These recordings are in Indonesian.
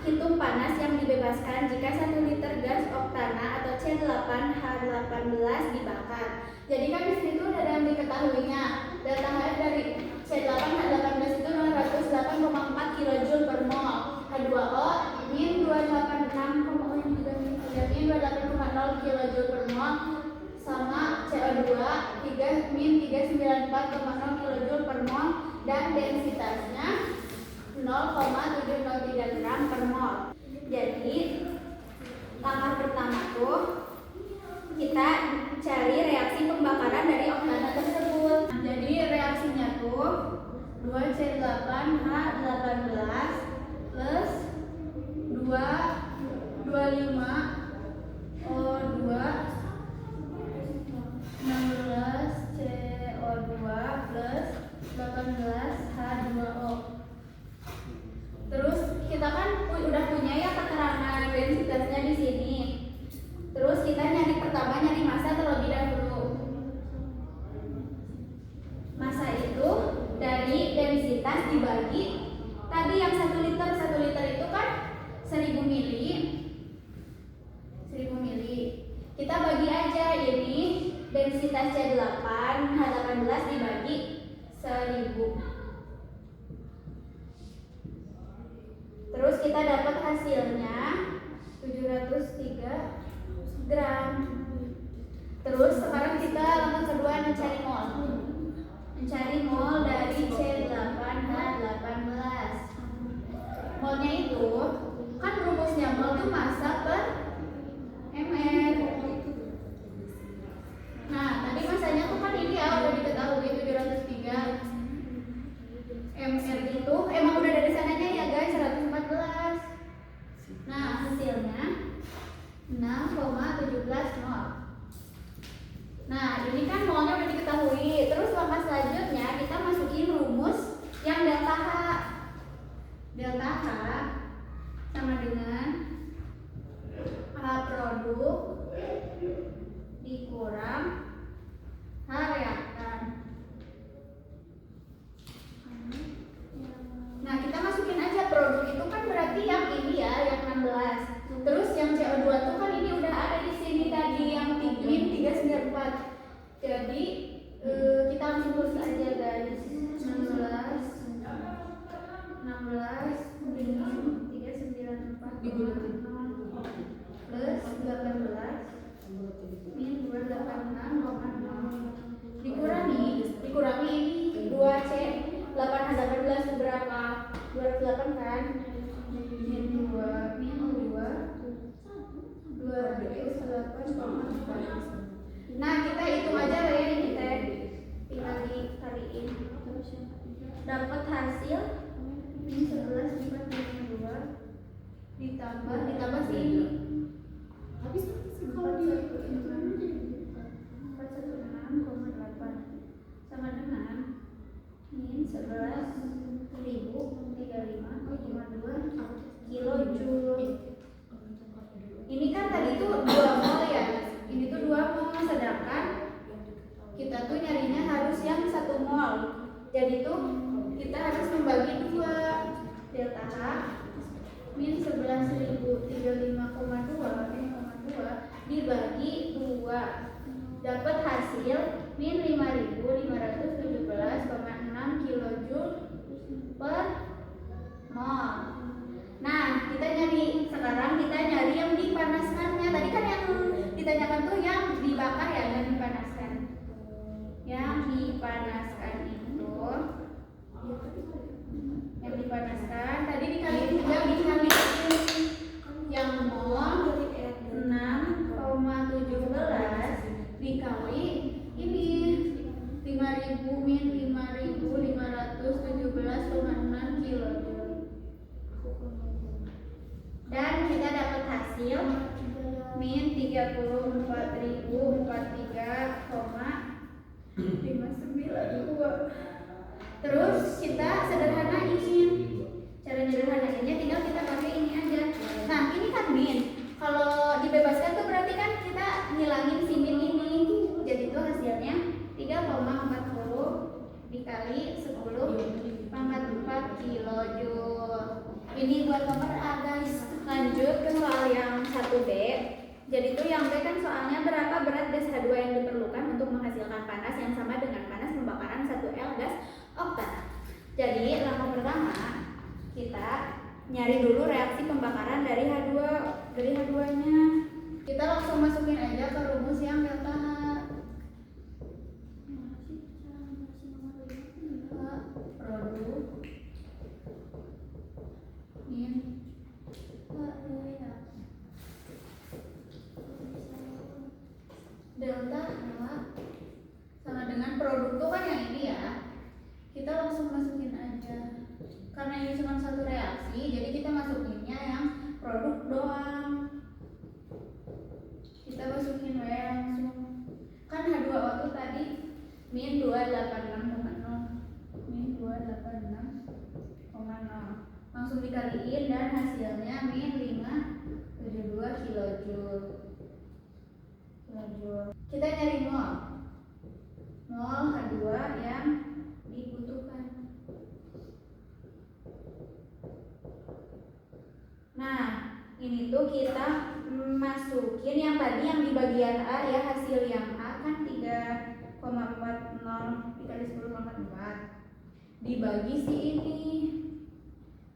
hitung panas yang dibebaskan jika 1 liter gas oktana atau C8H18 dibakar. Jadi kan di sini tuh ada yang diketahuinya. Delta HF dari C8H18 itu 208,4 kJ per mol. H2O min 286,0 kJ per mol sama CO2 min 394,0 kJ per mol dan densitasnya 0,703 gram per mol. Jadi langkah pertama tuh kita cari reaksi pembakaran dari oktana tersebut. Jadi reaksinya tuh 2C8H18 plus 225O2 16CO2 plus 18H2O. Terus kita kan udah punya ya keterangan densitasnya di sini. Terus kita nyari massa terlebih dahulu. Massa itu dari densitas dibagi tadi yang 1 liter. 1 liter itu kan 1000 mili. 1000 mili. Kita bagi aja ini densitas C8H18 dibagi 1000. Terus kita dapat hasilnya 703 gram. Terus sekarang kita langkah kedua mencari mol. Mencari mol dari C8H18. Molnya itu kan rumusnya mol itu massa per mR. Nah, tadi masanya tuh kan ini ya udah diketahui 703 mR itu emang udah dari sananya ya guys, 114. Nah, hasilnya 6,17 mol. Nah, ini kan molnya udah diketahui. Terus langkah selanjutnya kita masukin rumus yang delta H. Delta H sama dengan H produk dikurang H reaktan. Nah, kita masukin aja produk itu kan berarti yang ini ya, yang 16. Terus yang CO2 itu kan ini udah ada di sini tadi yang min 394. Jadi kita langsung tulis aja guys. 16 min 394 plus 18 min 286,0. Dikurangi ini 2C 8H18 berapa? 208 kan? Min 208,4. Nah, kita hitung aja lah ya ini teh. Tinggal dikaliin. Dapat hasil min 11,42 ditambah sini. Habis kalau di 416,8 sama dengan min 11.035,2 kilojoule. Ini kan tadi tuh 2 mol ya. Ini tuh 2 mol, sedangkan kita tuh nyarinya harus yang 1 mol. Jadi tuh kita harus membagi 2. Delta H min 11.035,2 dibagi 2 dapat hasil min 5.517,6 kilojoule per mol. Nah, sekarang kita nyari yang dipanaskannya. Tadi kan yang ditanyakan tuh yang dibakar ya, yang dipanaskan. Yang dipanaskan itu tadi dikali 3 dikali yang mol 6,17 dikali ini 5.000 min 5.517,6 kilojoule. Dan kita dapat hasil min 34.043,592. Terus kita sederhanain. Cara sederhanainnya tinggal kita pakai ini aja. Nah, ini kan min. Kalau dibebaskan tuh berarti kan kita ngilangin si min ini. Jadi itu hasilnya 3,40 dikali 10 pangkat 4 kilojoule. Ini buat nomor A guys. Lanjut ke soal yang 1B. Jadi itu yang B kan soalnya berapa berat gas H2 yang diperlukan untuk menghasilkan panas yang sama dengan panas pembakaran 1L gas oktana. Jadi langkah pertama kita nyari dulu reaksi pembakaran dari H2-nya. Kita langsung masukin aja ke rumus yang delta H. Produk min delta H sama dengan produk tuh kan yang ini ya. Kita langsung masukin aja. Karena ini cuma satu reaksi, jadi kita masukinnya yang produk doang. Kita masukin langsung. Kan H2O tuh tadi min 286,0. Min 286,0. Langsung dikaliin dan hasilnya min 572 kilojoule. Kita nyari mol. Mol H2 yang dibutuhkan. Nah, ini tuh kita masukin yang tadi yang di bagian A ya, hasil yang A kan 3,40 dikali 10,4 dibagi si ini,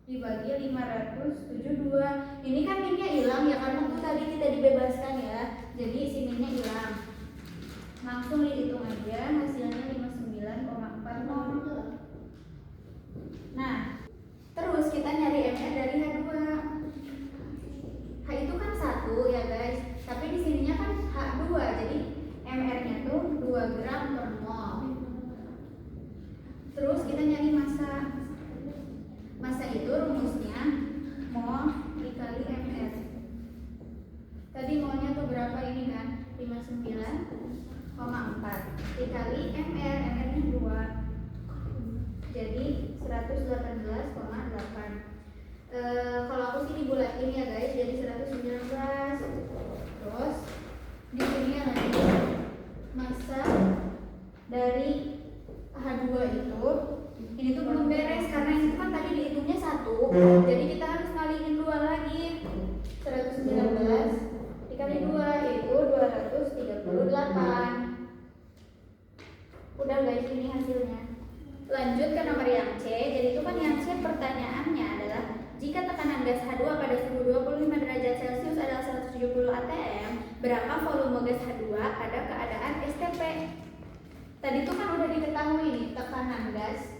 dibagi 572. Ini kan minnya hilang ya, karena tuh tadi kita dibebaskan ya, jadi si minnya hilang. Langsung dihitung aja, hasilnya 59,40. Nah, terus kita nyari MR dari H2. H itu kan 1 ya guys, tapi di sininya kan H2, jadi MR-nya tuh 2 gram per mol. Terus kita nyari massa. Massa itu rumusnya mol dikali MR. Tadi molnya tuh berapa ini kan? 59,4 dikali MR, MR-nya 2. Jadi 118,8. Kalau aku sih dibulatin ya guys, jadi 119. Terus di sini lagi massa dari H2 itu, ini tuh belum beres karena itu kan tadi dihitungnya 1, jadi kita harus ngalihin 2 lagi. 119 dikali 2 yaitu 238. Udah guys, ini hasilnya. Lanjut ke nomor yang C. Jadi itu kan yang C pertanyaannya adalah jika tekanan gas H2 pada suhu 25 derajat Celcius adalah 170 atm, berapa volume gas H2 pada keadaan STP? Tadi itu kan udah diketahui nih tekanan gas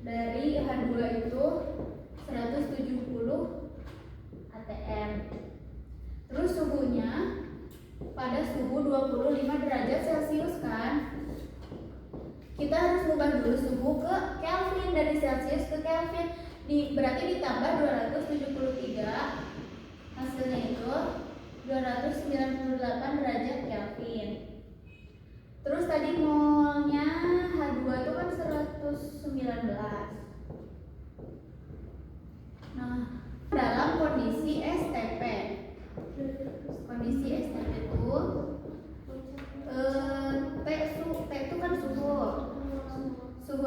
dari H2 itu 170 atm. Terus suhunya pada suhu 25 derajat Celcius kan. Kita harus ubah dulu suhu ke Kelvin, dari Celcius ke Kelvin. Berarti ditambah 273, hasilnya itu 298 derajat Kelvin. Terus tadi molnya H2 itu kan 119. Nah, dalam kondisi STP. Kondisi STP itu T itu kan suhu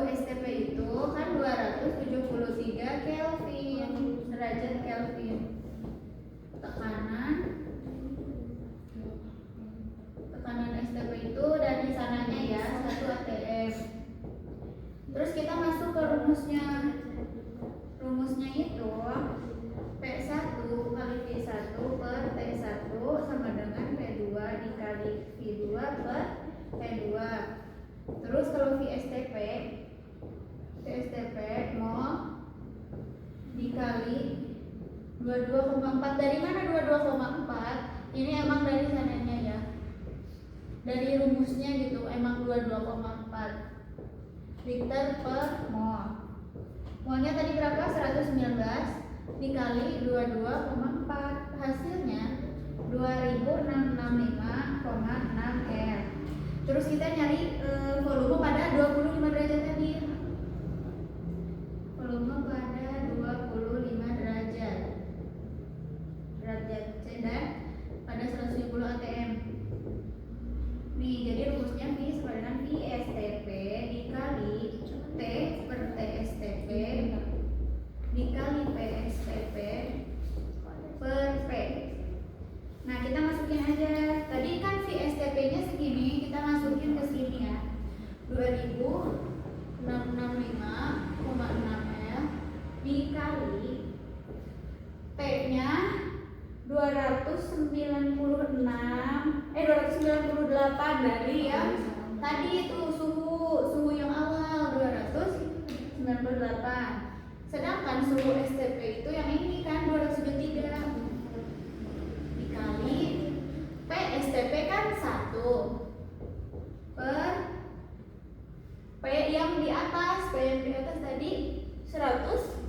STP itu kan 273 Kelvin, derajat Kelvin. Tekanan STP itu dari sananya ya 1 atm. Terus kita masuk ke rumusnya. Rumusnya itu P1 kali V1 per T1 sama dengan P2 dikali V2 per P2. Terus kalau VSTP mol dikali 22,4. Dari mana 22,4? Ini emang dari sananya ya, dari rumusnya gitu, emang 22,4 liter per mol. Molnya tadi berapa? 119 dikali 22,4, hasilnya 2665,6 R. Terus kita nyari volume pada 25 derajat tadi. Volume pada 25 derajat C dan pada 170 atm. Nih, jadi rumusnya V sama dengan V STP dikali 258. Sedangkan suhu STP itu yang ini kan 273 dikali P STP kan 1 per P yang di atas tadi 100